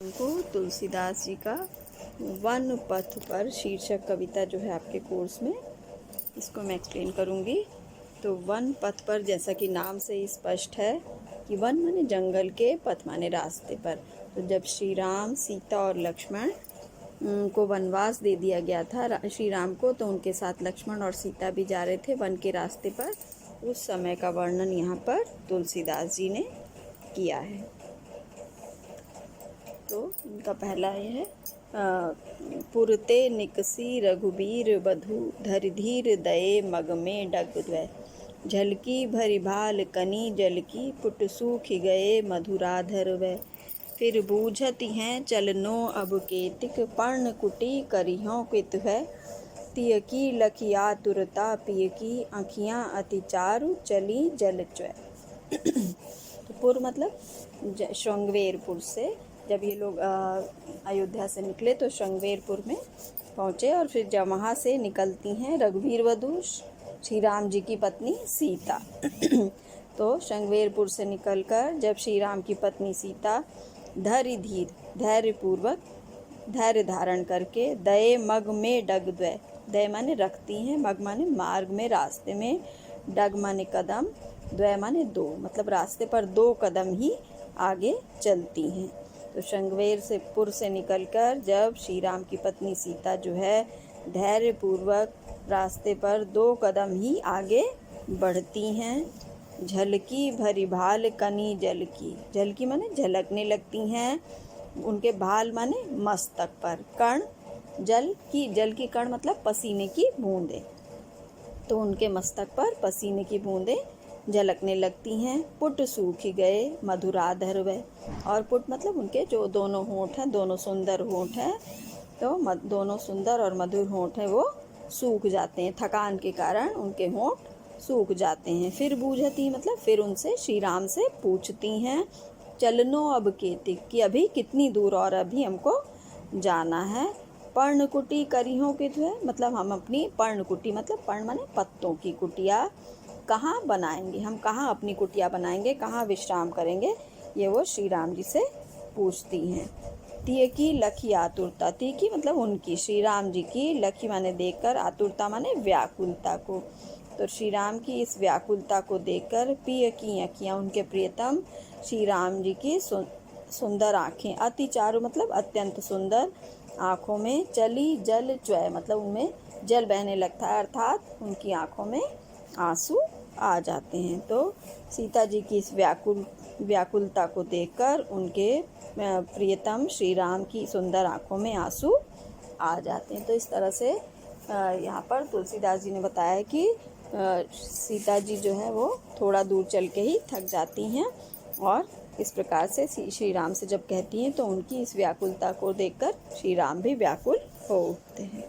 को तुलसीदास जी का वन पथ पर शीर्षक कविता जो है आपके कोर्स में, इसको मैं एक्सप्लेन करूँगी। तो वन पथ पर, जैसा कि नाम से ही स्पष्ट है कि वन माने जंगल के, पथ माने रास्ते पर। तो जब श्री राम, सीता और लक्ष्मण को वनवास दे दिया गया था श्री राम को, तो उनके साथ लक्ष्मण और सीता भी जा रहे थे वन के रास्ते पर। उस समय का वर्णन यहाँ पर तुलसीदास जी ने किया है। तो इनका पहला ये है, पुरते निकसी रघुबीर बधु, धरि धीर दये मग में डग द्वै, झलकी भरी भाल कनी जल की, पुट सूख गए मधुराधर वै। फिर बूझत हैं चलनो अब केतिक, पर्ण कुटी करिहों कित है, तिय की लखिया तुरता पिय की, आँखियाँ अति चारु चली जल च्वै। तो पुर मतलब श्रृंगवेरपुर से, जब ये लोग अयोध्या से निकले तो श्रृंगवेरपुर में पहुँचे, और फिर जब वहाँ से निकलती हैं रघुवीर वधु श्री राम जी की पत्नी सीता। तो श्रृंगवेरपुर से निकलकर जब श्री राम की पत्नी सीता धरि धीर, धैर्यपूर्वक, धैर्य धारण करके, दये मग में डग द्वै, दय माने रखती हैं, मग माने मार्ग में, रास्ते में, डग माने कदम, द्वै माने दो, मतलब रास्ते पर 2 कदम ही आगे चलती हैं। तो श्रृंगवेरपुर से निकलकर जब श्री राम की पत्नी सीता जो है धैर्यपूर्वक रास्ते पर 2 कदम ही आगे बढ़ती हैं, झलकी भरी भाल कनी जल की, झलकी माने झलकने लगती हैं, उनके भाल माने मस्तक पर, कण जल की कण मतलब पसीने की बूंदें, तो उनके मस्तक पर पसीने की बूंदें झलकने लगती हैं। पुट सूख गए मधुराधर वै, और पुट मतलब उनके जो दोनों होंठ हैं, दोनों सुंदर होंठ हैं, तो दोनों सुंदर और मधुर होंठ हैं वो सूख जाते हैं, थकान के कारण उनके होंठ सूख जाते हैं। फिर बूझती मतलब फिर उनसे श्री राम से पूछती हैं, चलनो अब केतिक, कि अभी कितनी दूर और अभी हमको जाना है। पर्णकुटी करिहों कित है, मतलब हम अपनी पर्णकुटी, मतलब पर्ण माने पत्तों की कुटिया कहाँ बनाएंगे, हम कहाँ अपनी कुटिया बनाएंगे, कहाँ विश्राम करेंगे, ये वो श्री राम जी से पूछती हैं। तिय की लखी आतुरता, ती की मतलब उनकी, श्री राम जी की, लखी माने देखकर, आतुरता माने व्याकुलता को, तो श्री राम की इस व्याकुलता को देखकर, पिय की आँखियाँ, उनके प्रियतम श्री राम जी की सुंदर आँखें, अति चारु मतलब अत्यंत सुंदर आँखों में, चली जल च्वै मतलब उनमें जल बहने लगता है, अर्थात उनकी आँखों में आंसू आ जाते हैं। तो सीता जी की इस व्याकुलता को देखकर उनके प्रियतम श्री राम की सुंदर आँखों में आंसू आ जाते हैं। तो इस तरह से यहाँ पर तुलसीदास जी ने बताया कि सीता जी जो है वो थोड़ा दूर चल के ही थक जाती हैं, और इस प्रकार से श्री राम से जब कहती हैं तो उनकी इस व्याकुलता को देखकर श्री राम भी व्याकुल हो उठते हैं।